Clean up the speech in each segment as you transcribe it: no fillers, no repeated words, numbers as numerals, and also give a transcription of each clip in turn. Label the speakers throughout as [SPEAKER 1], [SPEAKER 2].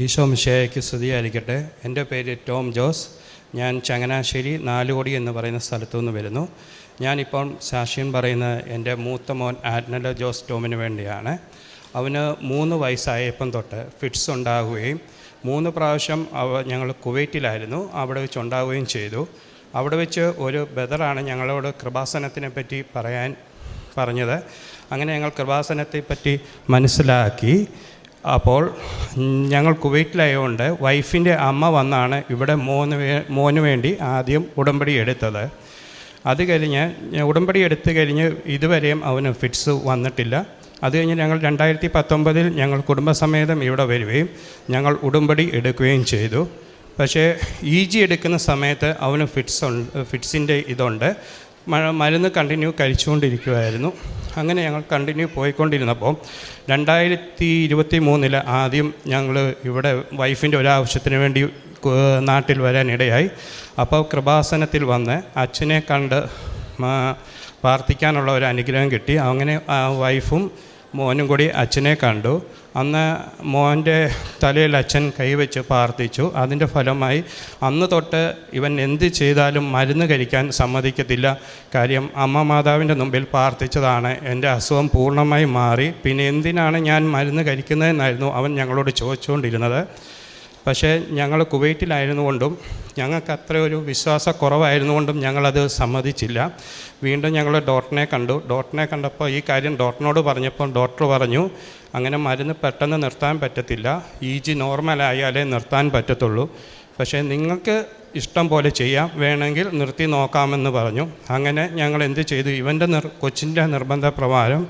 [SPEAKER 1] ഈശോ മിശിഹായ്ക്ക് സ്തുതിയായിരിക്കട്ടെ. എൻ്റെ പേര് ടോം ജോസ്. ഞാൻ ചങ്ങനാശ്ശേരി നാലുകോടി എന്ന് പറയുന്ന സ്ഥലത്തു നിന്ന് വരുന്നു. ഞാനിപ്പം സാക്ഷ്യം പറയുന്ന എൻ്റെ മൂത്ത മോൻ ആഡ്നല ജോസ് ടോമിന് വേണ്ടിയാണ്. അവന് 3 വയസ്സായപ്പം തൊട്ട് ഫിറ്റ്സ് ഉണ്ടാകുകയും 3 പ്രാവശ്യം ഞങ്ങൾ കുവൈറ്റിലായിരുന്നു, അവിടെ വെച്ച് ഉണ്ടാവുകയും ചെയ്തു. അവിടെ വെച്ച് ഒരു ബ്രദറാണ് ഞങ്ങളോട് കൃപാസനത്തിനെ പറ്റി പറയാൻ പറഞ്ഞത്. അങ്ങനെ ഞങ്ങൾ കൃപാസനത്തെ പറ്റി മനസ്സിലാക്കി. അപ്പോൾ ഞങ്ങൾ കുവൈറ്റിലായതുകൊണ്ട് വൈഫിൻ്റെ അമ്മ വന്നാണ് ഇവിടെ മോന് വേണ്ടി ആദ്യം ഉടമ്പടി എടുത്തത്. അത് കഴിഞ്ഞ് ഉടമ്പടി എടുത്തു കഴിഞ്ഞ് ഇതുവരെയും അവന് ഫിറ്റ്സ് വന്നിട്ടില്ല. അത് കഴിഞ്ഞ് ഞങ്ങൾ 2019 ഞങ്ങൾ കുടുംബസമേതം ഇവിടെ വരികയും ഞങ്ങൾ ഉടമ്പടി എടുക്കുകയും ചെയ്തു. പക്ഷേ EG എടുക്കുന്ന സമയത്ത് അവന് ഫിറ്റ്സിൻ്റെ ഇതുണ്ട്. മരുന്ന് കണ്ടിന്യൂ കഴിച്ചുകൊണ്ടിരിക്കുമായിരുന്നു. അങ്ങനെ ഞങ്ങൾ കണ്ടിന്യൂ പോയിക്കൊണ്ടിരുന്നപ്പോൾ 2023 ആദ്യം ഞങ്ങൾ ഇവിടെ വൈഫിൻ്റെ ഒരാവശ്യത്തിന് വേണ്ടി നാട്ടിൽ വരാനിടയായി. അപ്പോൾ കൃപാസനത്തിൽ വന്ന് അച്ഛനെ കണ്ട് പ്രാർത്ഥിക്കാനുള്ള ഒരു അനുഗ്രഹം കിട്ടി. അങ്ങനെ വൈഫും മോനും കൂടി അച്ഛനെ കണ്ടു. അന്ന് മോൻ്റെ തലയിൽ അച്ഛൻ കൈവച്ച് പ്രാർത്ഥിച്ചു. അതിൻ്റെ ഫലമായി അന്ന് തൊട്ട് ഇവൻ എന്ത് ചെയ്താലും മരുന്ന് കഴിക്കാൻ സമ്മതിക്കത്തില്ല. കാര്യം അമ്മ മാതാവിൻ്റെ മുമ്പിൽ പ്രാർത്ഥിച്ചതാണ് എൻ്റെ അസുഖം പൂർണ്ണമായി മാറി. പിന്നെ എന്തിനാണ് ഞാൻ മരുന്ന് കഴിക്കുന്നതെന്നായിരുന്നു അവൻ ഞങ്ങളോട് ചോദിച്ചുകൊണ്ടിരുന്നത്. പക്ഷേ ഞങ്ങൾ കുവൈറ്റിലായിരുന്നുകൊണ്ടും ഞങ്ങൾക്ക് അത്ര ഒരു വിശ്വാസക്കുറവായിരുന്നുകൊണ്ടും ഞങ്ങളത് സമ്മതിച്ചില്ല. വീണ്ടും ഞങ്ങൾ ഡോക്ടറിനെ കണ്ടു. ഡോക്ടറിനെ കണ്ടപ്പോൾ ഈ കാര്യം ഡോക്ടറിനോട് പറഞ്ഞപ്പോൾ ഡോക്ടർ പറഞ്ഞു, അങ്ങനെ മരുന്ന് പെട്ടെന്ന് നിർത്താൻ പറ്റത്തില്ല, EG നോർമലായാലേ നിർത്താൻ പറ്റത്തുള്ളൂ. പക്ഷേ നിങ്ങൾക്ക് ഇഷ്ടം പോലെ ചെയ്യാം, വേണമെങ്കിൽ നിർത്തി നോക്കാമെന്ന് പറഞ്ഞു. അങ്ങനെ ഞങ്ങൾ എന്ത് ചെയ്തു, ഇവൻ്റെ കൊച്ചിൻ്റെ നിർബന്ധപ്രകാരം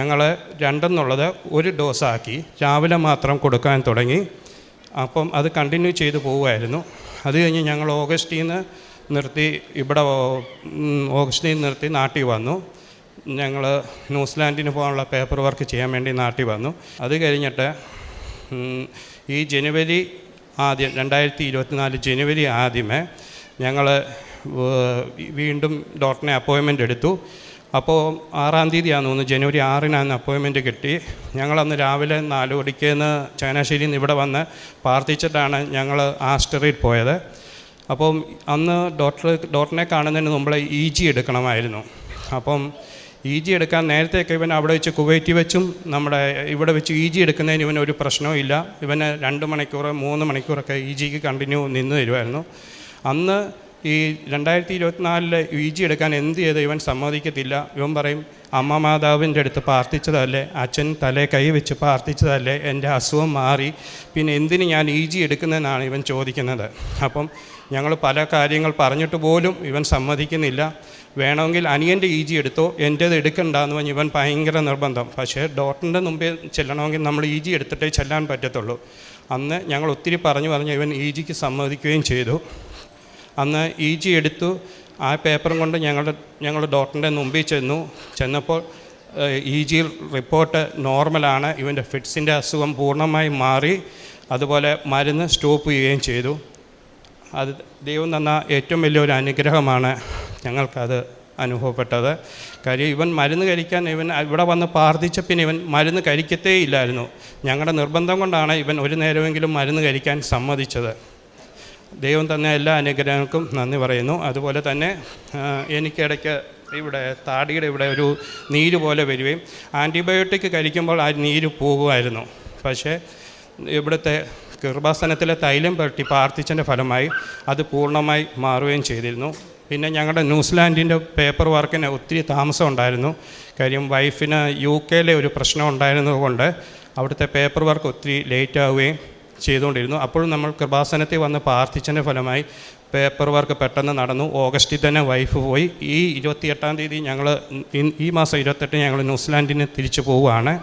[SPEAKER 1] ഞങ്ങൾ 2 എന്നുള്ളത് 1 ഡോസാക്കി രാവിലെ മാത്രം കൊടുക്കാൻ തുടങ്ങി. അപ്പം അത് കണ്ടിന്യൂ ചെയ്തു പോവുമായിരുന്നു. അത് കഴിഞ്ഞ് ഞങ്ങൾ ഓഗസ്റ്റിൽ നിന്ന് നിർത്തി നാട്ടിൽ വന്നു. ഞങ്ങൾ ന്യൂസിലാൻഡിന് പോകാനുള്ള പേപ്പർ വർക്ക് ചെയ്യാൻ വേണ്ടി നാട്ടിൽ വന്നു. അത് കഴിഞ്ഞിട്ട് ഈ ജനുവരി ആദ്യം 2024 ജനുവരി ആദ്യമേ ഞങ്ങൾ വീണ്ടും ഡോക്ടറിനെ അപ്പോയിൻമെൻ്റ് എടുത്തു. അപ്പോൾ 6-ാം തീയതിയാണെന്ന് തോന്നുന്നു, ജനുവരി 6-നാണ് അപ്പോയിൻമെൻറ്റ് കിട്ടി. ഞങ്ങളന്ന് രാവിലെ 4 മണിക്ക് ചങ്ങനാശ്ശേരിയിൽ നിന്ന് ഇവിടെ വന്ന് പ്രാർത്ഥിച്ചിട്ടാണ് ഞങ്ങൾ ആസ്റ്ററിൽ പോയത്. അപ്പം അന്ന് ഡോക്ടറിനെ കാണുന്നതിന് മുമ്പ് EG എടുക്കണമായിരുന്നു. അപ്പം EG എടുക്കാൻ നേരത്തെയൊക്കെ ഇവൻ അവിടെ വെച്ച് കുവൈറ്റി വെച്ചും നമ്മുടെ ഇവിടെ വെച്ച് EG എടുക്കുന്നതിന് ഇവന് ഒരു പ്രശ്നവും ഇല്ല. ഇവന് 2 മണിക്കൂർ 3 മണിക്കൂറൊക്കെ EGക്ക് കണ്ടിന്യൂ നിന്ന് തരുമായിരുന്നു. അന്ന് ഈ 2024 EG എടുക്കാൻ എന്ത് ചെയ്ത് ഇവൻ സമ്മതിക്കത്തില്ല. ഇവൻ പറയും, അമ്മ മാതാവിൻ്റെ അടുത്ത് പ്രാർത്ഥിച്ചതല്ലേ, അച്ഛൻ തലേ കൈ വെച്ച് പ്രാർത്ഥിച്ചതല്ലേ, എൻ്റെ അസുഖം മാറി, പിന്നെ എന്തിന് ഞാൻ EG എടുക്കുന്നതെന്നാണ് ഇവൻ ചോദിക്കുന്നത്. അപ്പം ഞങ്ങൾ പല കാര്യങ്ങൾ പറഞ്ഞിട്ട് പോലും ഇവൻ സമ്മതിക്കുന്നില്ല. വേണമെങ്കിൽ അനിയൻ്റെ EG എടുത്തോ, എൻ്റേത് എടുക്കണ്ടെന്ന് പറഞ്ഞ് ഇവൻ ഭയങ്കര നിർബന്ധം. പക്ഷേ ഡോക്ടറിൻ്റെ മുമ്പേ ചെല്ലണമെങ്കിൽ നമ്മൾ EG എടുത്തിട്ടേ ചെല്ലാൻ പറ്റത്തുള്ളൂ. അന്ന് ഞങ്ങൾ ഒത്തിരി പറഞ്ഞ് ഇവൻ EGക്ക് സമ്മതിക്കുകയും ചെയ്തു. അന്ന് EG എടുത്തു. ആ പേപ്പറും കൊണ്ട് ഞങ്ങൾ ഡോക്ടറിൻ്റെ മുമ്പിൽ ചെന്നപ്പോൾ EG റിപ്പോർട്ട് നോർമലാണ്. ഇവൻ്റെ ഫിറ്റ്സിൻ്റെ അസുഖം പൂർണ്ണമായി മാറി. അതുപോലെ മരുന്ന് സ്റ്റോപ്പ് ചെയ്യുകയും ചെയ്തു. അത് ദൈവം തന്ന ഏറ്റവും വലിയൊരു അനുഗ്രഹമാണ് ഞങ്ങൾക്കത് അനുഭവപ്പെട്ടത്. കാര്യം ഇവൻ മരുന്ന് കഴിക്കാൻ ഇവിടെ വന്ന് പ്രാർത്ഥിച്ച പിന്നെ ഇവൻ മരുന്ന് കഴിക്കത്തേ ഇല്ലായിരുന്നു. ഞങ്ങളുടെ നിർബന്ധം കൊണ്ടാണ് ഇവൻ ഒരു നേരമെങ്കിലും മരുന്ന് കഴിക്കാൻ സമ്മതിച്ചത്. ദൈവം തന്ന എല്ലാ അനുഗ്രഹങ്ങൾക്കും നന്ദി പറയുന്നു. അതുപോലെ തന്നെ എനിക്കിടയ്ക്ക് ഇവിടെ താടിയുടെ ഇവിടെ ഒരു നീര് പോലെ വരികയും ആൻറ്റിബയോട്ടിക് കഴിക്കുമ്പോൾ ആ നീര് പോകുമായിരുന്നു. പക്ഷേ ഇവിടുത്തെ കൃപാസനത്തിലെ തൈലം പുരട്ടി പ്രാർത്ഥിച്ചതിൻ്റെ ഫലമായി അത് പൂർണ്ണമായി മാറുകയും ചെയ്തിരുന്നു. പിന്നെ ഞങ്ങളുടെ ന്യൂസിലാൻഡിൻ്റെ പേപ്പർ വർക്കിന് ഒത്തിരി താമസം ഉണ്ടായിരുന്നു. കാര്യം വൈഫിന് UK ഒരു പ്രശ്നം ഉണ്ടായിരുന്നതുകൊണ്ട് അവിടുത്തെ പേപ്പർ വർക്ക് ഒത്തിരി ലേറ്റ് ആവുകയും ചെയ്തുകൊണ്ടിരുന്നു. അപ്പോഴും നമ്മൾ കൃപാസനത്തിൽ വന്ന് പ്രാർത്ഥിച്ചതിൻ്റെ ഫലമായി പേപ്പർ വർക്ക് പെട്ടെന്ന് നടന്നു. ഓഗസ്റ്റിൽ തന്നെ വൈഫ് പോയി. ഈ 28-ാം തീയതി ഈ മാസം 28 ഞങ്ങൾ ന്യൂസിലാൻഡിന് തിരിച്ചു പോവുകയാണ്.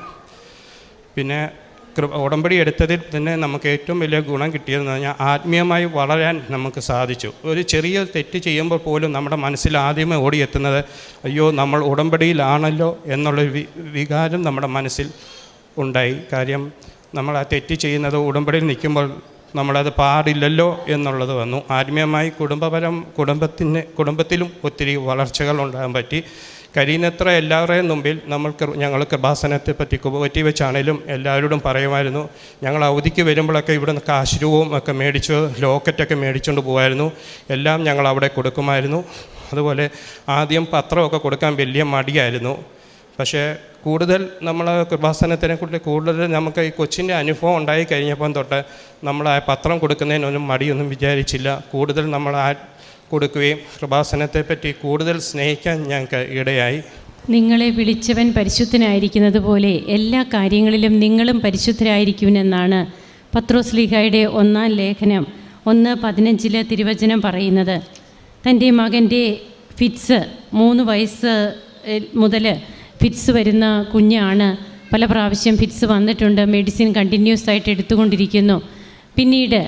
[SPEAKER 1] പിന്നെ ഉടമ്പടി എടുത്തതിൽ തന്നെ നമുക്ക് ഏറ്റവും വലിയ ഗുണം കിട്ടിയതെന്ന് പറഞ്ഞാൽ ആത്മീയമായി വളരാൻ നമുക്ക് സാധിച്ചു. ഒരു ചെറിയ തെറ്റ് ചെയ്യുമ്പോൾ പോലും നമ്മുടെ മനസ്സിൽ ആദ്യമേ ഓടിയെത്തുന്നത് അയ്യോ നമ്മൾ ഉടമ്പടിയിലാണല്ലോ എന്നുള്ളൊരു വികാരം നമ്മുടെ മനസ്സിൽ ഉണ്ടായി. കാര്യം നമ്മൾ ആ തെറ്റ് ചെയ്യുന്നത് ഉടമ്പടിയിൽ നിൽക്കുമ്പോൾ നമ്മളത് പാടില്ലല്ലോ എന്നുള്ളത് വന്നു. ആത്മീയമായി കുടുംബത്തിലും ഒത്തിരി വളർച്ചകൾ ഉണ്ടാകാൻ പറ്റി. കഴിയുന്നത്ര എല്ലാവരുടെയും മുമ്പിൽ ഞങ്ങൾ കൃപാസനത്തെ പറ്റി കുവറ്റി വെച്ചാണേലും എല്ലാവരോടും പറയുമായിരുന്നു. ഞങ്ങൾ അവധിക്ക് വരുമ്പോഴൊക്കെ ഇവിടെ നിന്ന് കാശ് രൂപവും ഒക്കെ മേടിച്ച് ലോക്കറ്റൊക്കെ മേടിച്ചുകൊണ്ട് പോകുമായിരുന്നു. എല്ലാം ഞങ്ങൾ അവിടെ കൊടുക്കുമായിരുന്നു. അതുപോലെ ആദ്യം പത്രമൊക്കെ കൊടുക്കാൻ വലിയ മടിയായിരുന്നു. പക്ഷേ കൂടുതൽ നമ്മൾ കൃപാസനത്തിനെക്കുറിച്ച് കൂടുതൽ നമുക്ക് ഈ കൊച്ചിൻ്റെ അനുഭവം ഉണ്ടായി കഴിഞ്ഞപ്പം തൊട്ട് നമ്മൾ ആ പത്രം കൊടുക്കുന്നതിനൊന്നും മടിയൊന്നും വിചാരിച്ചില്ല. കൂടുതൽ നമ്മൾ കൊടുക്കുകയും കൃപാസനത്തെപ്പറ്റി കൂടുതൽ സ്നേഹിക്കാൻ ഞങ്ങൾക്ക് ഇടയായി.
[SPEAKER 2] നിങ്ങളെ വിളിച്ചവൻ പരിശുദ്ധനായിരിക്കുന്നത് പോലെ എല്ലാ കാര്യങ്ങളിലും നിങ്ങളും പരിശുദ്ധരായിരിക്കുമെന്നാണ് പത്രോസ്ലീഹായുടെ 1-ാം ലേഖനം 1:15 തിരുവചനം പറയുന്നത്. തൻ്റെ മകൻ്റെ ഫിറ്റ്സ് 3 വയസ്സ് മുതൽ ഫിറ്റ്സ് വരുന്ന കുഞ്ഞാണ്. പല പ്രാവശ്യം ഫിറ്റ്സ് വന്നിട്ടുണ്ട്. മെഡിസിൻ കണ്ടിന്യൂസ് ആയിട്ട് എടുത്തുകൊണ്ടിരിക്കുന്നു. പിന്നീട്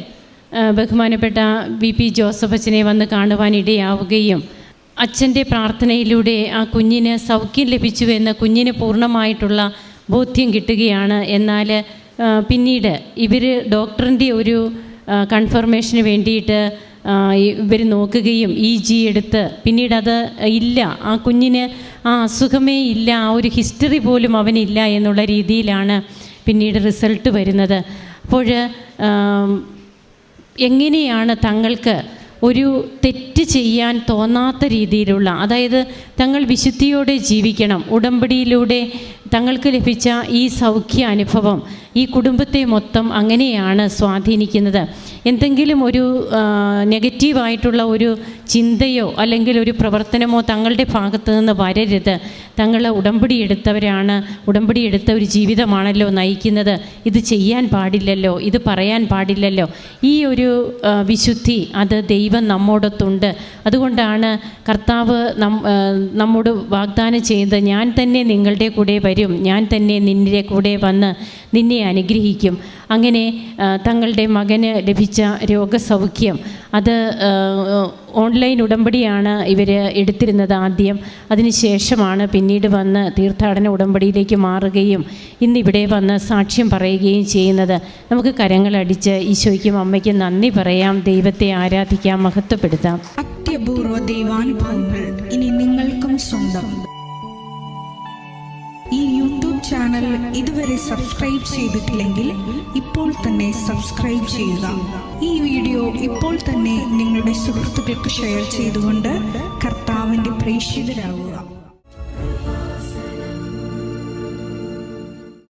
[SPEAKER 2] ബഹുമാനപ്പെട്ട VP ജോസഫ് അച്ഛനെ വന്ന് കാണുവാനിടയാവുകയും അച്ഛൻ്റെ പ്രാർത്ഥനയിലൂടെ ആ കുഞ്ഞിന് സൗഖ്യം ലഭിച്ചുവെന്ന് കുഞ്ഞിന് പൂർണ്ണമായിട്ടുള്ള ബോധ്യം കിട്ടുകയാണ്. എന്നാൽ പിന്നീട് ഇവർ ഡോക്ടറിൻ്റെ ഒരു കൺഫർമേഷന് വേണ്ടിയിട്ട് ഇവർ നോക്കുകയും EG എടുത്ത് പിന്നീടത് ഇല്ല, ആ കുഞ്ഞിന് ആ അസുഖമേ ഇല്ല, ആ ഒരു ഹിസ്റ്ററി പോലും അവനില്ല എന്നുള്ള രീതിയിലാണ് പിന്നീട് റിസൾട്ട് വരുന്നത്. അപ്പോൾ എങ്ങനെയാണ് തങ്ങൾക്ക് ഒരു തെറ്റ് ചെയ്യാൻ തോന്നാത്ത രീതിയിലുള്ള, അതായത് തങ്ങൾ വിശുദ്ധിയോടെ ജീവിക്കണം, ഉടമ്പടിയിലൂടെ തങ്ങൾക്ക് ലഭിച്ച ഈ സൗഖ്യ അനുഭവം ഈ കുടുംബത്തെ മൊത്തം അങ്ങനെയാണ് സ്വാധീനിക്കുന്നത്. എന്തെങ്കിലും ഒരു നെഗറ്റീവായിട്ടുള്ള ഒരു ചിന്തയോ അല്ലെങ്കിൽ ഒരു പ്രവർത്തനമോ തങ്ങളുടെ ഭാഗത്തു നിന്ന് വരരുത്. തങ്ങൾ ഉടമ്പടി എടുത്ത ഒരു ജീവിതമാണല്ലോ നയിക്കുന്നത്. ഇത് ചെയ്യാൻ പാടില്ലല്ലോ, ഇത് പറയാൻ പാടില്ലല്ലോ. ഈ ഒരു വിശുദ്ധി അത് ദൈവം നമ്മോടൊത്തുണ്ട്. അതുകൊണ്ടാണ് കർത്താവ് നമ്മോട് വാഗ്ദാനം ചെയ്യുന്നത്, ഞാൻ തന്നെ നിങ്ങളുടെ കൂടെ വരും, ഞാൻ തന്നെ നിന്റെ കൂടെ വന്ന് നിന്നെ അനുഗ്രഹിക്കും. അങ്ങനെ തങ്ങളുടെ മകന് ലഭിച്ച രോഗസൗഖ്യം അത് ഓൺലൈൻ ഉടമ്പടിയാണ് ഇവർ എടുത്തിരുന്നത് ആദ്യം. അതിനുശേഷമാണ് പിന്നീട് വന്ന് തീർത്ഥാടന ഉടമ്പടിയിലേക്ക് മാറുകയും ഇന്നിവിടെ വന്ന് സാക്ഷ്യം പറയുകയും ചെയ്യുന്നത്. നമുക്ക് കരങ്ങളടിച്ച് ഈശോയ്ക്കും അമ്മയ്ക്കും നന്ദി പറയാം, ദൈവത്തെ ആരാധിക്കാം, മഹത്വപ്പെടുത്താം.
[SPEAKER 3] അത്യപൂർവ ദൈവാനുഭവങ്ങൾ ഇനി നിങ്ങൾക്കും സ്വന്തം. ഈ യൂട്യൂബ് ചാനൽ ഇതുവരെ സബ്സ്ക്രൈബ് ചെയ്തിട്ടില്ലെങ്കിൽ ഇപ്പോൾ തന്നെ സബ്സ്ക്രൈബ് ചെയ്യുക. ഈ വീഡിയോ ഇപ്പോൾ തന്നെ നിങ്ങളുടെ സുഹൃത്തുക്കൾക്ക് ഷെയർ ചെയ്തുകൊണ്ട് കർത്താവിൻ്റെ പ്രേക്ഷിതരാകുക.